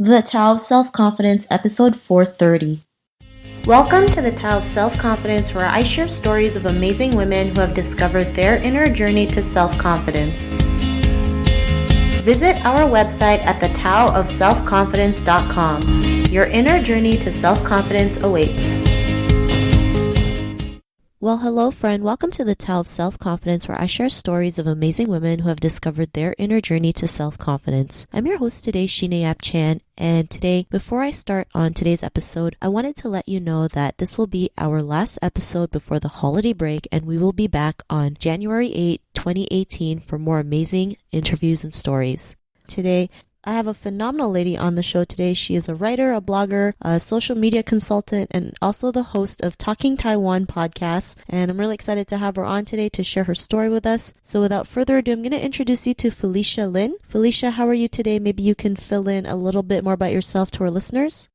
The Tao of Self-Confidence, episode 430. Welcome to the Tao of Self-Confidence, where I share stories of amazing women who have discovered their inner journey to self-confidence. Visit our website at thetaoofselfconfidence.com. Your inner journey to self-confidence awaits. Well, hello friend. Welcome to the Tao of Self-Confidence, where I share stories of amazing women who have discovered their inner journey to self-confidence. I'm your host today, Sheena Yap Chan, and today, before I start on today's episode, I wanted to let you know that this will be our last episode before the holiday break, and we will be back on January 8, 2018 for more amazing interviews and stories. Today, I have a phenomenal lady on the show today. She is a writer, a blogger, a social media consultant, and also the host of Talking Taiwan podcast. And I'm really excited to have her on today to share her story with us. So without further ado, I'm going to introduce you to Felicia Lin. Felicia, how are you today? Maybe you can fill in a little bit more about yourself to our listeners.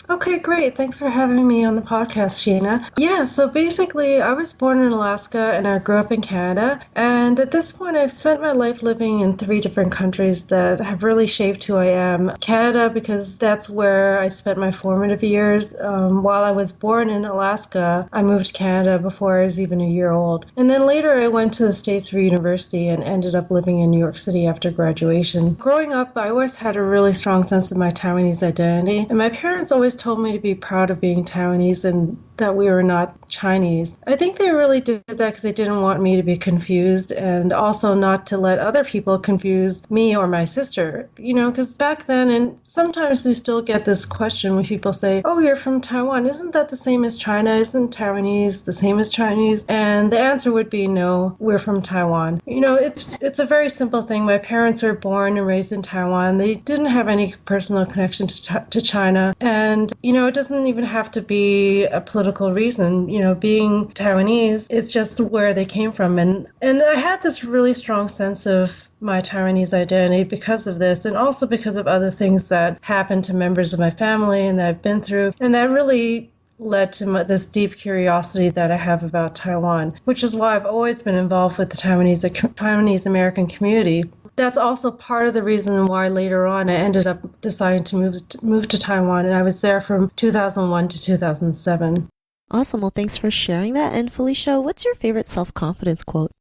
Okay, great. Thanks for having me on the podcast, Sheena. Yeah, so basically, I was born in Alaska and I grew up in Canada. And at this point, I've spent my life living in 3 different countries that have really shaped who I am. Canada, because that's where I spent my formative years. While I was born in Alaska, I moved to Canada before I was even a year old. And then later, I went to the States for university and ended up living in New York City after graduation. Growing up, I always had a really strong sense of my Taiwanese identity. And my parents always told me to be proud of being Taiwanese and that we were not Chinese. I think they really did that because they didn't want me to be confused and also not to let other people confuse me or my sister. You know, because back then, and sometimes we still get this question when people say, oh, you're from Taiwan. Isn't that the same as China? Isn't Taiwanese the same as Chinese? And the answer would be no, we're from Taiwan. You know, it's a very simple thing. My parents were born and raised in Taiwan. They didn't have any personal connection to China. And, you know, it doesn't even have to be a political reason. You know, being Taiwanese, it's just where they came from. And I had this really strong sense of my Taiwanese identity because of this, and also because of other things that happened to members of my family and that I've been through. And that really led to this deep curiosity that I have about Taiwan, which is why I've always been involved with the Taiwanese American community. That's also part of the reason why later on I ended up deciding to move to Taiwan, and I was there from 2001 to 2007. Awesome. Well, thanks for sharing that. And Felicia, what's your favorite self-confidence quote?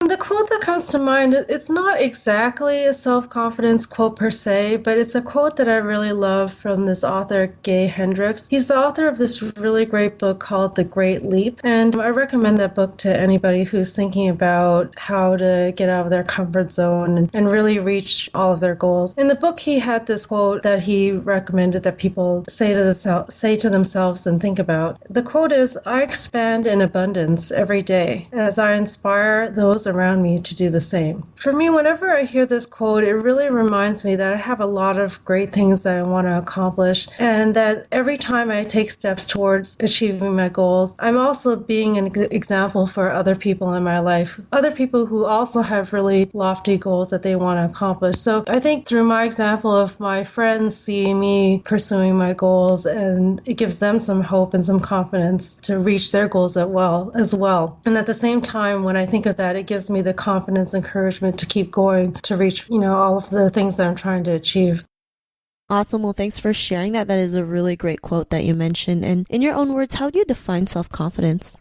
The quote that comes to mind, it's not exactly a self-confidence quote per se, but it's a quote that I really love from this author, Gay Hendricks. He's the author of this really great book called The Great Leap, and I recommend that book to anybody who's thinking about how to get out of their comfort zone and really reach all of their goals. In the book, he had this quote that he recommended that people say to themselves and think about. The quote is, I expand in abundance every day as I inspire those around me to do the same. For me, whenever I hear this quote, it really reminds me that I have a lot of great things that I want to accomplish, and that every time I take steps towards achieving my goals, I'm also being an example for other people in my life, other people who also have really lofty goals that they want to accomplish. So I think through my example of my friends seeing me pursuing my goals, and it gives them some hope and some confidence to reach their goals as well. And at the same time, when I think of that, it gives me the confidence, encouragement to keep going to reach, all of the things that I'm trying to achieve. Awesome. Well, thanks for sharing that. That is a really great quote that you mentioned. And in your own words, how do you define self-confidence?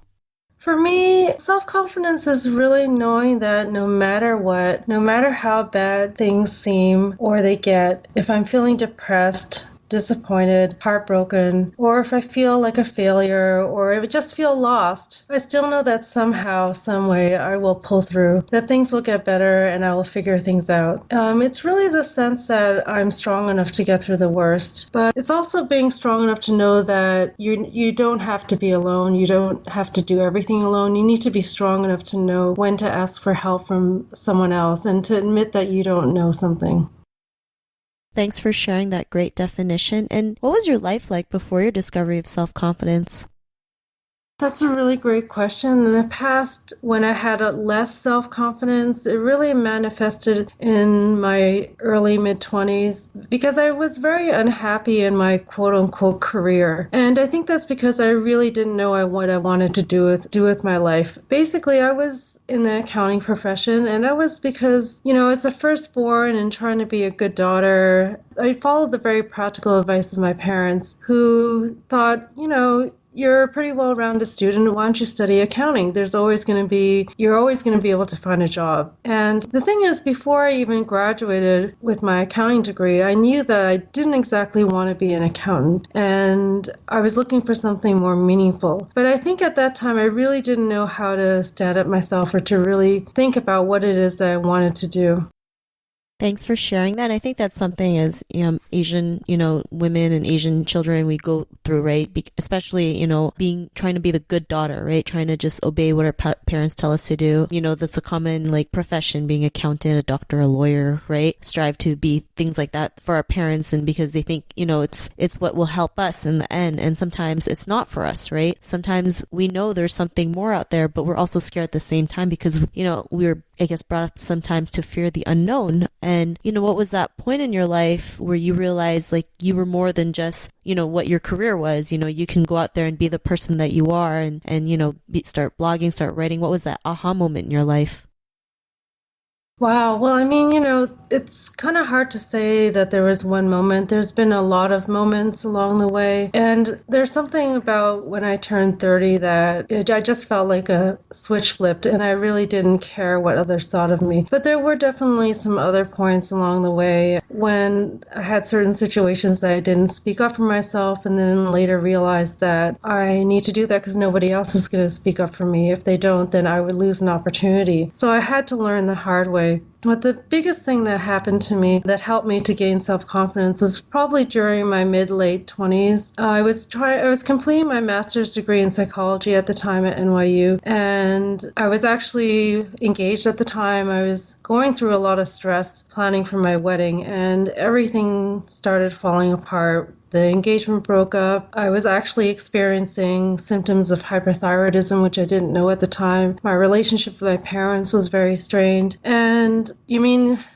For me, self-confidence is really knowing that no matter what, no matter how bad things seem or they get, if I'm feeling depressed, disappointed, heartbroken, or if I feel like a failure, or if I just feel lost, I still know that somehow, some way, I will pull through, that things will get better and I will figure things out. It's really the sense that I'm strong enough to get through the worst, but it's also being strong enough to know that you don't have to be alone, you don't have to do everything alone, you need to be strong enough to know when to ask for help from someone else and to admit that you don't know something. Thanks for sharing that great definition. And what was your life like before your discovery of self-confidence? That's a really great question. In the past, when I had a less self-confidence, it really manifested in my early mid-20s because I was very unhappy in my quote-unquote career. And I think that's because I really didn't know what I wanted to do with my life. Basically, I was in the accounting profession, and that was because, as a firstborn and trying to be a good daughter, I followed the very practical advice of my parents who thought, you're a pretty well-rounded student. Why don't you study accounting? You're always going to be able to find a job. And the thing is, before I even graduated with my accounting degree, I knew that I didn't exactly want to be an accountant. And I was looking for something more meaningful. But I think at that time, I really didn't know how to stand up myself or to really think about what it is that I wanted to do. Thanks for sharing that. I think that's something as Asian, women and Asian children we go through, right? Especially, trying to be the good daughter, right? Trying to just obey what our parents tell us to do. That's a common profession, being accountant, a doctor, a lawyer, right? Strive to be things like that for our parents, and because they think, it's what will help us in the end. And sometimes it's not for us, right? Sometimes we know there's something more out there, but we're also scared at the same time because, we're, I guess, brought up sometimes to fear the unknown. And, what was that point in your life where you realized you were more than just, what your career was? You can go out there and be the person that you are and start blogging, start writing. What was that aha moment in your life? Wow. Well, it's kind of hard to say that there was one moment. There's been a lot of moments along the way. And there's something about when I turned 30 that I just felt like a switch flipped and I really didn't care what others thought of me. But there were definitely some other points along the way when I had certain situations that I didn't speak up for myself and then later realized that I need to do that because nobody else is going to speak up for me. If they don't, then I would lose an opportunity. So I had to learn the hard way. But the biggest thing that happened to me that helped me to gain self-confidence was probably during my mid-late 20s. I was completing my master's degree in psychology at the time at NYU, and I was actually engaged at the time. I was going through a lot of stress planning for my wedding, and everything started falling apart. The engagement broke up. I was actually experiencing symptoms of hyperthyroidism, which I didn't know at the time. My relationship with my parents was very strained. And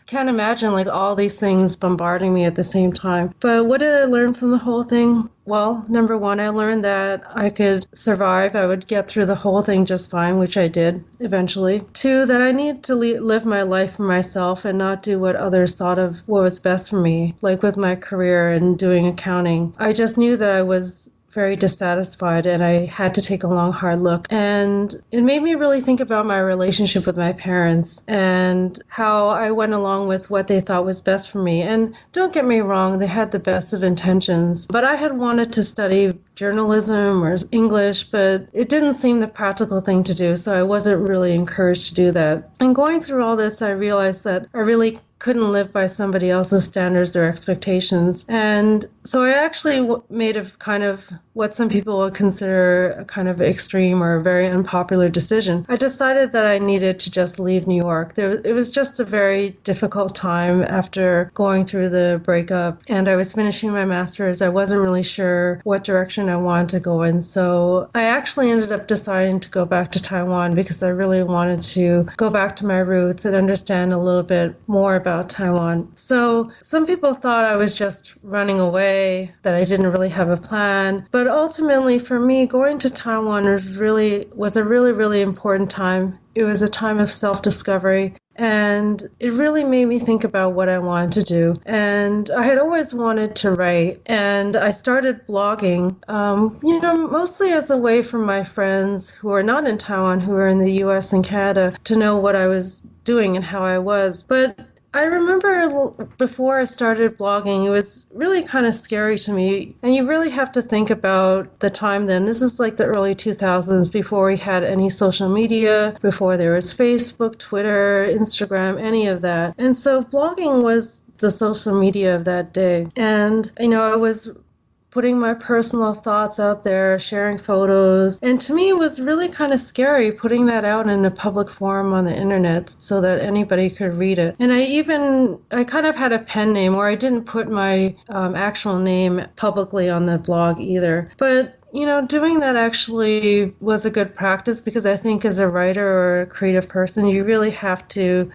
can't imagine all these things bombarding me at the same time. But what did I learn from the whole thing? Well, number one, I learned that I could survive. I would get through the whole thing just fine, which I did eventually. Two, that I need to live my life for myself and not do what others thought of what was best for me, like with my career and doing accounting. I just knew that I was very dissatisfied and I had to take a long, hard look. And it made me really think about my relationship with my parents and how I went along with what they thought was best for me. And don't get me wrong, they had the best of intentions, but I had wanted to study journalism or English, but it didn't seem the practical thing to do, so I wasn't really encouraged to do that. And going through all this, I realized that I really couldn't live by somebody else's standards or expectations. And so I actually made a kind of what some people would consider a kind of extreme or a very unpopular decision. I decided that I needed to just leave New York. It was just a very difficult time after going through the breakup, and I was finishing my master's. I wasn't really sure what direction I wanted to go in. So I actually ended up deciding to go back to Taiwan because I really wanted to go back to my roots and understand a little bit more about Taiwan. So some people thought I was just running away, that I didn't really have a plan. But ultimately for me, going to Taiwan was a really, really important time. It was a time of self-discovery. And it really made me think about what I wanted to do. And I had always wanted to write. And I started blogging, mostly as a way for my friends who are not in Taiwan, who are in the US and Canada, to know what I was doing and how I was. But I remember before I started blogging, it was really kind of scary to me. And you really have to think about the time then. This is like the early 2000s, before we had any social media, before there was Facebook, Twitter, Instagram, any of that. And so blogging was the social media of that day. And, I was putting my personal thoughts out there, sharing photos. And to me, it was really kind of scary putting that out in a public forum on the internet so that anybody could read it. And I kind of had a pen name, or I didn't put my actual name publicly on the blog either. But Doing that actually was a good practice because I think as a writer or a creative person, you really have to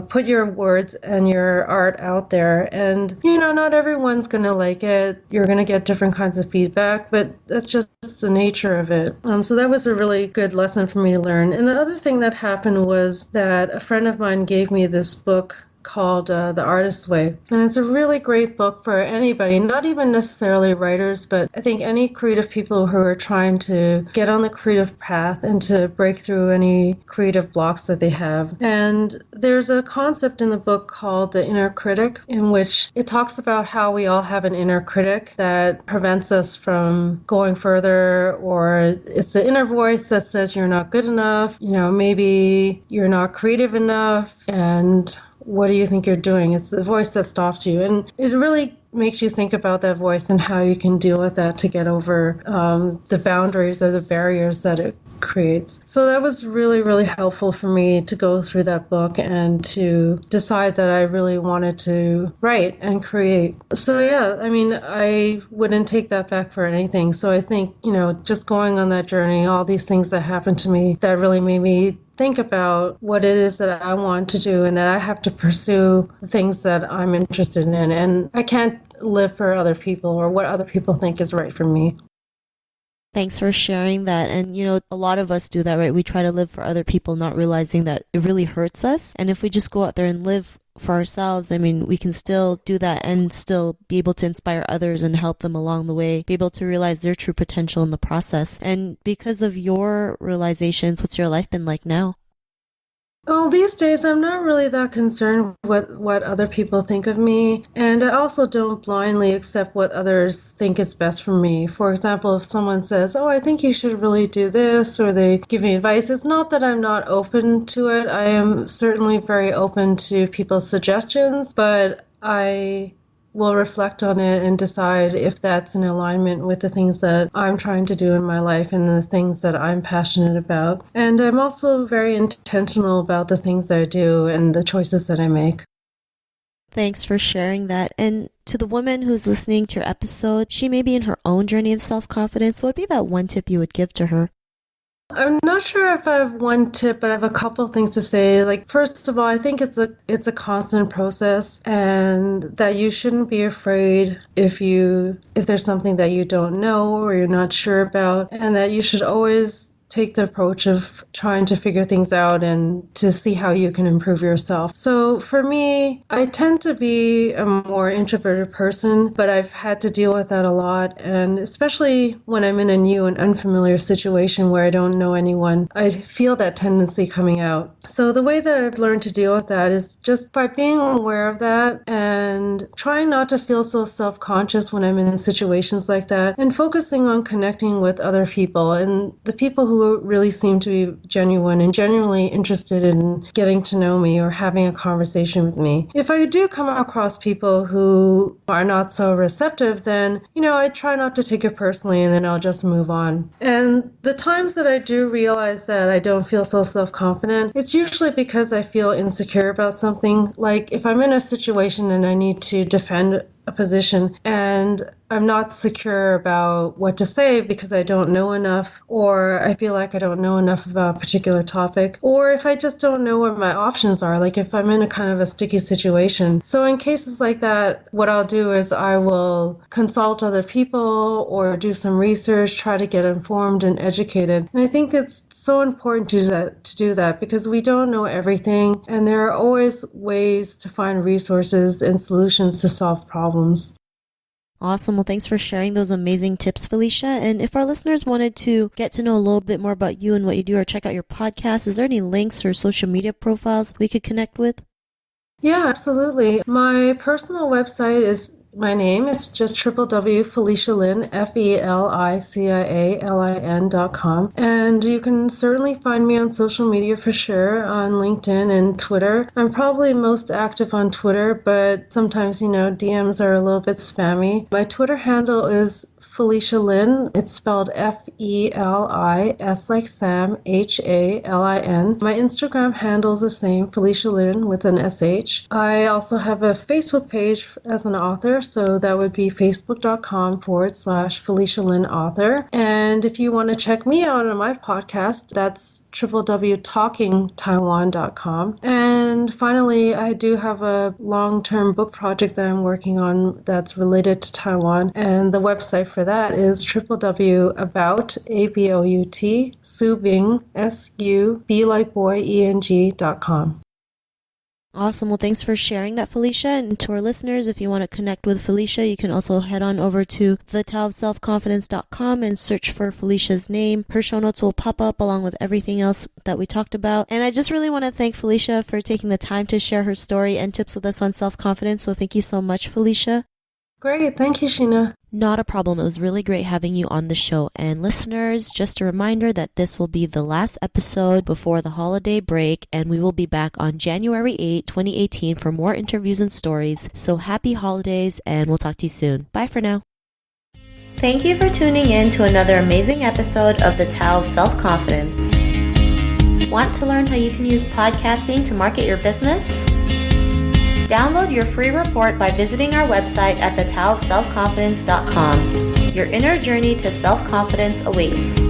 put your words and your art out there. And, not everyone's going to like it. You're going to get different kinds of feedback, but that's just the nature of it. So that was a really good lesson for me to learn. And the other thing that happened was that a friend of mine gave me this book called The Artist's Way. And it's a really great book for anybody, not even necessarily writers, but I think any creative people who are trying to get on the creative path and to break through any creative blocks that they have. And there's a concept in the book called the inner critic, in which it talks about how we all have an inner critic that prevents us from going further, or it's the inner voice that says you're not good enough, maybe you're not creative enough, and what do you think you're doing? It's the voice that stops you. And it really makes you think about that voice and how you can deal with that to get over the boundaries or the barriers that it creates. So that was really, really helpful for me to go through that book and to decide that I really wanted to write and create. So yeah, I wouldn't take that back for anything. So I think, just going on that journey, all these things that happened to me that really made me think about what it is that I want to do and that I have to pursue the things that I'm interested in. And I can't live for other people or what other people think is right for me. Thanks for sharing that. And, a lot of us do that, right? We try to live for other people, not realizing that it really hurts us. And if we just go out there and live for ourselves, we can still do that and still be able to inspire others and help them along the way, be able to realize their true potential in the process. And because of your realizations, what's your life been like now? Well, these days I'm not really that concerned with what other people think of me, and I also don't blindly accept what others think is best for me. For example, if someone says, I think you should really do this, or they give me advice, it's not that I'm not open to it. I am certainly very open to people's suggestions, but I will reflect on it and decide if that's in alignment with the things that I'm trying to do in my life and the things that I'm passionate about. And I'm also very intentional about the things that I do and the choices that I make. Thanks for sharing that. And to the woman who's listening to your episode, she may be in her own journey of self-confidence. What would be that one tip you would give to her? I'm not sure if I have one tip, but I have a couple things to say. Like, first of all, I think it's a constant process, and that you shouldn't be afraid if there's something that you don't know or you're not sure about, and that you should always take the approach of trying to figure things out and to see how you can improve yourself. So for me, I tend to be a more introverted person, but I've had to deal with that a lot. And especially when I'm in a new and unfamiliar situation where I don't know anyone, I feel that tendency coming out. So the way that I've learned to deal with that is just by being aware of that and trying not to feel so self-conscious when I'm in situations like that, and focusing on connecting with other people and the people who really seem to be genuine and genuinely interested in getting to know me or having a conversation with me. If I do come across people who are not so receptive, then, I try not to take it personally, and then I'll just move on. And the times that I do realize that I don't feel so self-confident, it's usually because I feel insecure about something. Like if I'm in a situation and I need to defend a position and I'm not secure about what to say because I don't know enough, or I feel like I don't know enough about a particular topic, or if I just don't know what my options are, like if I'm in a kind of a sticky situation. So in cases like that, what I'll do is I will consult other people or do some research, try to get informed and educated. And I think it's so important to do that because we don't know everything, and there are always ways to find resources and solutions to solve problems. Awesome. Well, thanks for sharing those amazing tips, Felicia. And if our listeners wanted to get to know a little bit more about you and what you do, or check out your podcast, is there any links or social media profiles we could connect with? Yeah, absolutely. My personal website is my name. It's just www.FeliciaLin, FeliciaLin.com. And you can certainly find me on social media for sure, on LinkedIn and Twitter. I'm probably most active on Twitter, but sometimes, DMs are a little bit spammy. My Twitter handle is Felicia Lin. It's spelled Felis like Sam, Halin. My Instagram handle is the same, Felicia Lin with an SH. I also have a Facebook page as an author, so that would be facebook.com/Felicia Lin author. And if you want to check me out on my podcast, that's www.talkingtaiwan.com. And finally, I do have a long-term book project that I'm working on that's related to Taiwan, and the website for that is www.subing.com. Awesome. Well, thanks for sharing that, Felicia. And to our listeners, if you want to connect with Felicia, you can also head on over to thetaoofselfconfidence.com and search for Felicia's name. Her show notes will pop up along with everything else that we talked about. And I just really want to thank Felicia for taking the time to share her story and tips with us on self-confidence. So thank you so much, Felicia. Great. Thank you, Sheena. Not a problem. It was really great having you on the show. And listeners, just a reminder that this will be the last episode before the holiday break, and we will be back on January 8, 2018 for more interviews and stories. So happy holidays, and we'll talk to you soon. Bye for now. Thank you for tuning in to another amazing episode of the Tao of Self-Confidence. Want to learn how you can use podcasting to market your business? Download your free report by visiting our website at thetaoofselfconfidence.com. Your inner journey to self-confidence awaits.